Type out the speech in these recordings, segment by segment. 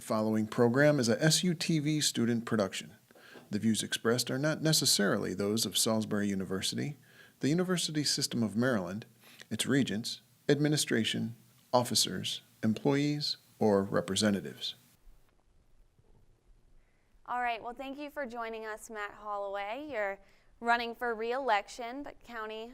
The following program is a SUTV student production. The views expressed are not necessarily those of Salisbury University, the University System of Maryland, its regents, administration, officers, employees, or representatives. All right, well, thank you for joining us, Matt Holloway. You're running for re-election, but county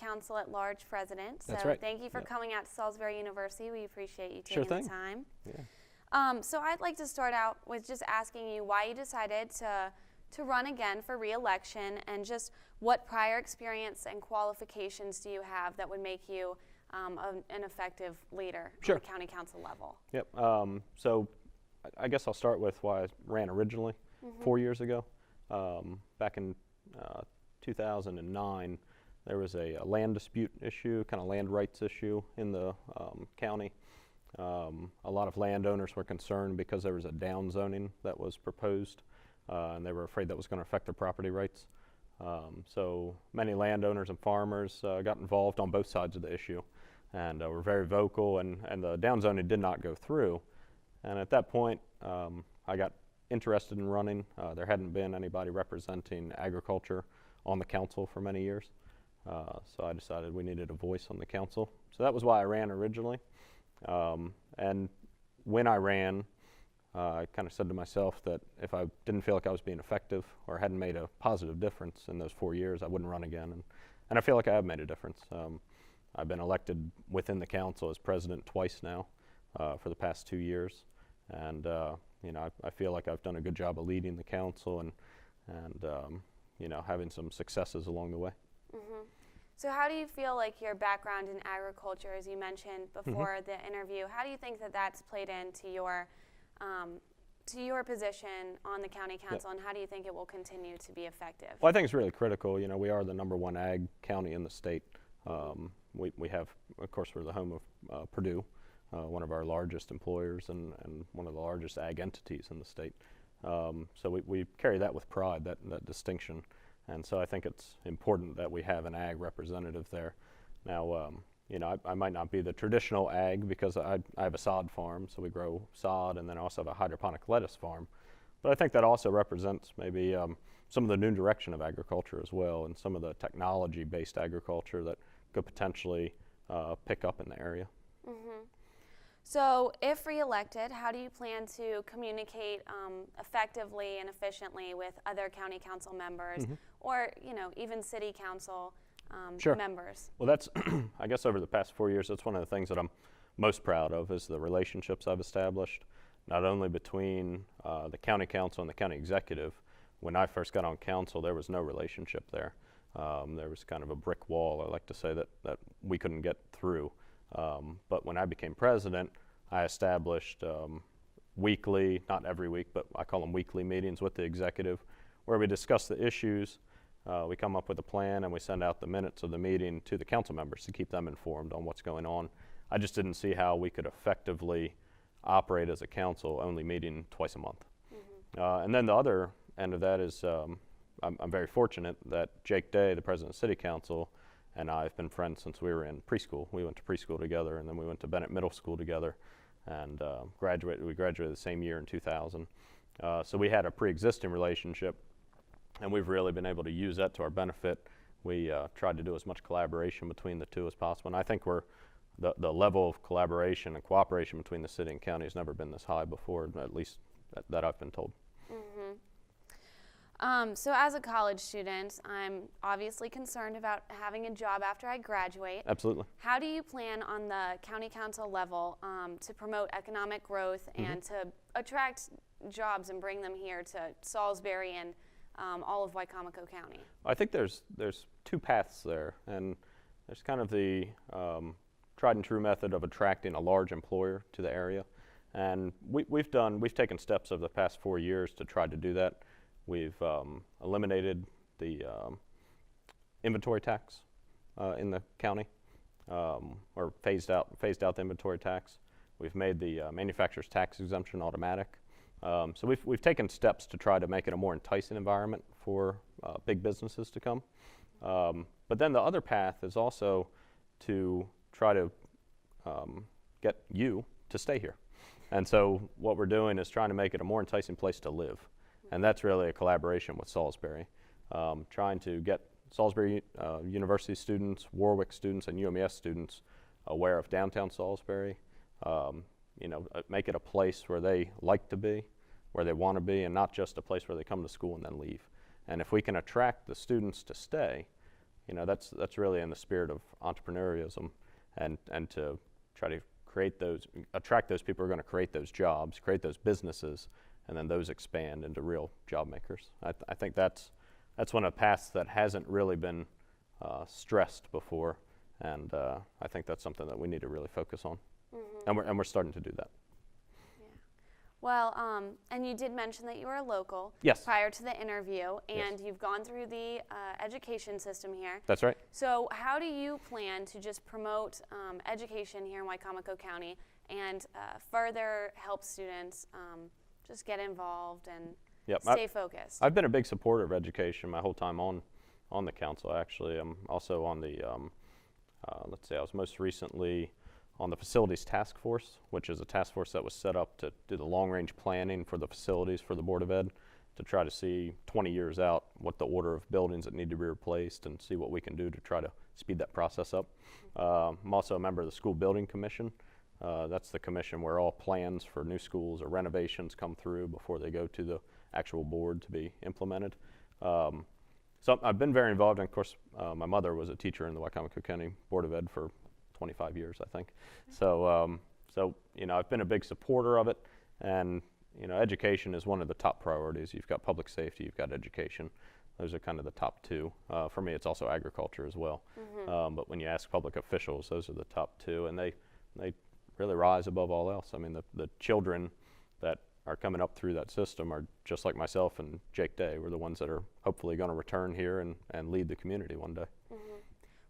council at large president. That's so right. Thank you for coming out to Salisbury University. We appreciate you Sure taking thing. the time. Yeah. So I'd like to start out with just asking you why you decided to run again for re-election, and just what prior experience and qualifications do you have that would make you an effective leader Sure. on the county council level? Yep. So I guess I'll start with why I ran originally 4 years ago. Back in 2009, there was a land dispute issue, kind of land rights issue in the county. A lot of landowners were concerned because there was a downzoning that was proposed, and they were afraid that was going to affect their property rights. So many landowners and farmers got involved on both sides of the issue, and were very vocal, and the downzoning did not go through. And at that point, I got interested in running. There hadn't been anybody representing agriculture on the council for many years. So I decided we needed a voice on the council. So that was why I ran originally. And when I ran, I kind of said to myself that if I didn't feel like I was being effective or hadn't made a positive difference in those 4 years, I wouldn't run again. And I feel like I have made a difference. I've been elected within the council as president twice now for the past 2 years. And I feel like I've done a good job of leading the council and having some successes along the way. Mm-hmm. So how do you feel like your background in agriculture, as you mentioned before the interview, how do you think that that's played into your position on the county council, and how do you think it will continue to be effective? Well, I think it's really critical. We are the #1 ag county in the state. We have, of course, we're the home of Purdue, one of our largest employers and one of the largest ag entities in the state. So we carry that with pride, that distinction. And so I think it's important that we have an ag representative there. Now, I might not be the traditional ag because I have a sod farm, so we grow sod, and then I also have a hydroponic lettuce farm. But I think that also represents maybe some of the new direction of agriculture as well, and some of the technology-based agriculture that could potentially pick up in the area. Mm-hmm. So if re-elected, how do you plan to communicate effectively and efficiently with other county council members or, even city council members? Well, that's, I guess over the past 4 years, that's one of the things that I'm most proud of is the relationships I've established, not only between the county council and the county executive. When I first got on council, there was no relationship there. There was kind of a brick wall, I like to say, that we couldn't get through. But when I became president, I established weekly, not every week, but I call them weekly meetings with the executive, where we discuss the issues, we come up with a plan, and we send out the minutes of the meeting to the council members to keep them informed on what's going on. I just didn't see how we could effectively operate as a council only meeting twice a month. And then the other end of that is I'm very fortunate that Jake Day, the president of City Council, and I have been friends since we were in preschool. We went to preschool together, and then we went to Bennett Middle School together, and we graduated the same year in 2000. So we had a pre-existing relationship, and we've really been able to use that to our benefit. We tried to do as much collaboration between the two as possible, and I think the level of collaboration and cooperation between the city and county has never been this high before, at least that I've been told. So as a college student, I'm obviously concerned about having a job after I graduate. Absolutely. How do you plan on the county council level to promote economic growth and to attract jobs and bring them here to Salisbury and all of Wicomico County? I think there's two paths there, and there's kind of the tried and true method of attracting a large employer to the area, and we've taken steps over the past 4 years to try to do that. We've eliminated the inventory tax in the county, or phased out the inventory tax. We've made the manufacturer's tax exemption automatic. So we've taken steps to try to make it a more enticing environment for big businesses to come. But then the other path is also to try to get you to stay here. And so what we're doing is trying to make it a more enticing place to live. And that's really a collaboration with Salisbury, trying to get Salisbury University students, Warwick students, and UMES students aware of downtown Salisbury, make it a place where they like to be, where they want to be, and not just a place where they come to school and then leave. And if we can attract the students to stay, that's really in the spirit of entrepreneurialism, and to try to attract those people who are going to create those jobs, create those businesses, and then those expand into real job makers. I think that's one of the paths that hasn't really been stressed before, and I think that's something that we need to really focus on, and we're starting to do that. Well, and you did mention that you were a local Yes. prior to the interview, and Yes. you've gone through the education system here. That's right. So how do you plan to just promote education here in Wicomico County and further help students just get involved and Yep. stay focused? I've been a big supporter of education my whole time on the council. Actually, I'm also on the, I was most recently on the facilities task force, which is a task force that was set up to do the long-range planning for the facilities for the Board of Ed, to try to see 20 years out what the order of buildings that need to be replaced and see what we can do to try to speed that process up. I'm also a member of the School Building Commission. That's the commission where all plans for new schools or renovations come through before they go to the actual board to be implemented. So I've been very involved, and of course my mother was a teacher in the Wicomico County Board of Ed for 25 years, I think. So I've been a big supporter of it, and education is one of the top priorities. You've got public safety, you've got education. Those are kind of the top two. For me, it's also agriculture as well. But when you ask public officials, those are the top two, and they really rise above all else. I mean, the children that are coming up through that system are just like myself and Jake Day. We're the ones that are hopefully going to return here and lead the community one day.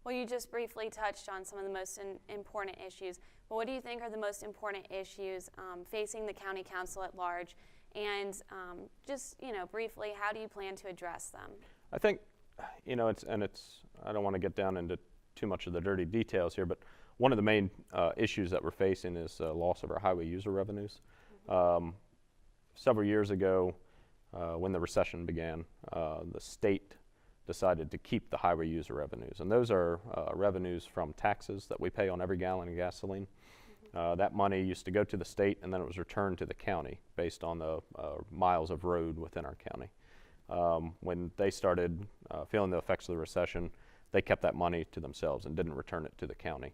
Well, you just briefly touched on some of the most important issues, but what do you think are the most important issues facing the county council at large? And briefly, how do you plan to address them? I think, I don't want to get down into too much of the dirty details here, but one of the main issues that we're facing is loss of our highway user revenues. Several years ago, when the recession began, the state decided to keep the highway user revenues. And those are revenues from taxes that we pay on every gallon of gasoline. That money used to go to the state, and then it was returned to the county based on the miles of road within our county. When they started feeling the effects of the recession, they kept that money to themselves and didn't return it to the county.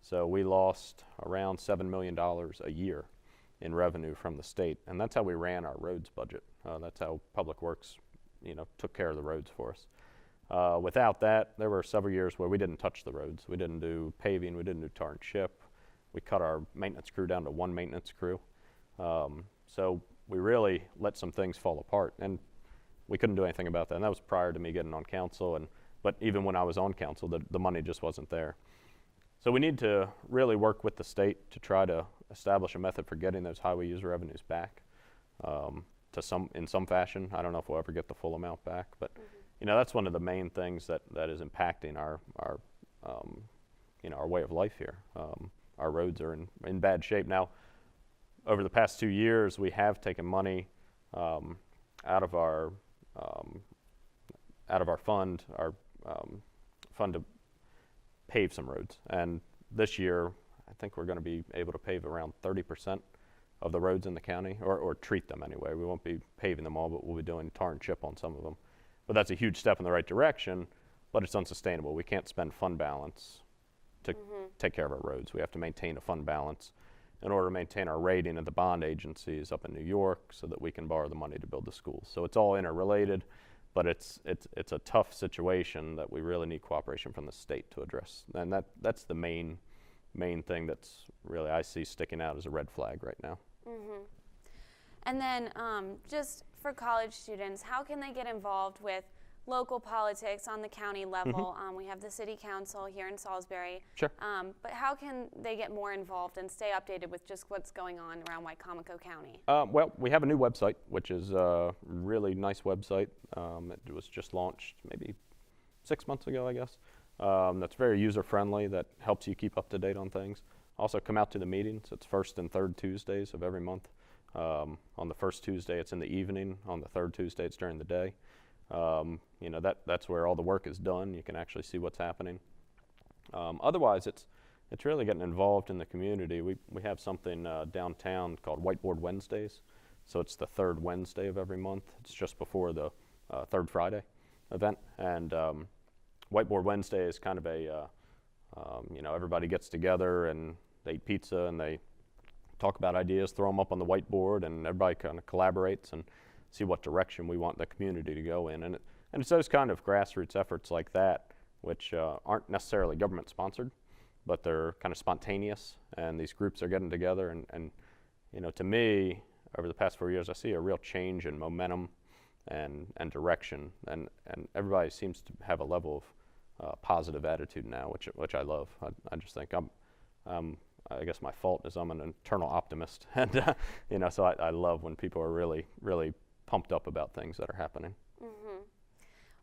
So we lost around $7 million a year in revenue from the state, and that's how we ran our roads budget. That's how Public Works took care of the roads for us. Without that, there were several years where we didn't touch the roads. We didn't do paving, we didn't do tar and chip. We cut our maintenance crew down to one maintenance crew. So we really let some things fall apart, and we couldn't do anything about that. And that was prior to me getting on council, but even when I was on council, the money just wasn't there. So we need to really work with the state to try to establish a method for getting those highway user revenues back in some fashion. I don't know if we'll ever get the full amount back, but that's one of the main things that is impacting our way of life here. Our roads are in bad shape now. Over the past 2 years, we have taken money out of our fund, fund to pave some roads. And this year, I think we're going to be able to pave around 30% of the roads in the county, or treat them anyway. We won't be paving them all, but we'll be doing tar and chip on some of them. But that's a huge step in the right direction, but it's unsustainable. We can't spend fund balance to take care of our roads. We have to maintain a fund balance in order to maintain our rating at the bond agencies up in New York so that we can borrow the money to build the schools. So it's all interrelated, but it's a tough situation that we really need cooperation from the state to address. And that's the main thing that's really I see sticking out as a red flag right now. And then just for college students, how can they get involved with local politics on the county level? We have the city council here in Salisbury. Sure. But how can they get more involved and stay updated with just what's going on around Wicomico County? Well, we have a new website, which is a really nice website. It was just launched maybe 6 months ago, I guess. That's very user-friendly, that helps you keep up to date on things. Also come out to the meetings. It's first and third Tuesdays of every month. On the first Tuesday, it's in the evening. On the third Tuesday, it's during the day. You know, that's where all the work is done. You can actually see what's happening. Otherwise, it's really getting involved in the community. We have something downtown called Whiteboard Wednesdays. So it's the third Wednesday of every month. It's just before the third Friday event. And Whiteboard Wednesday is kind of a, you know, everybody gets together and they eat pizza and they talk about ideas, throw them up on the whiteboard, and everybody kind of collaborates and see what direction we want the community to go in. And it's those kind of grassroots efforts like that, which aren't necessarily government sponsored, but they're kind of spontaneous, and these groups are getting together. And you know, to me, over the past 4 years, I see a real change in momentum and direction, and everybody seems to have a level of positive attitude now, which I love. I just think I guess my fault is I'm an eternal optimist, and you know, so I love when people are really, really pumped up about things that are happening. Mm-hmm.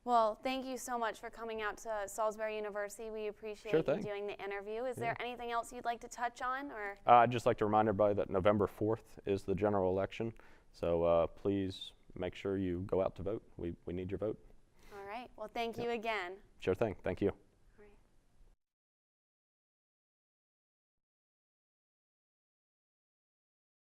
Well, thank you so much for coming out to Salisbury University. We appreciate you doing the interview. Is there anything else you'd like to touch on? Or I'd just like to remind everybody that November 4th is the general election, so please make sure you go out to vote. We need your vote. All right. Well, thank you again. Sure thing. Thank you.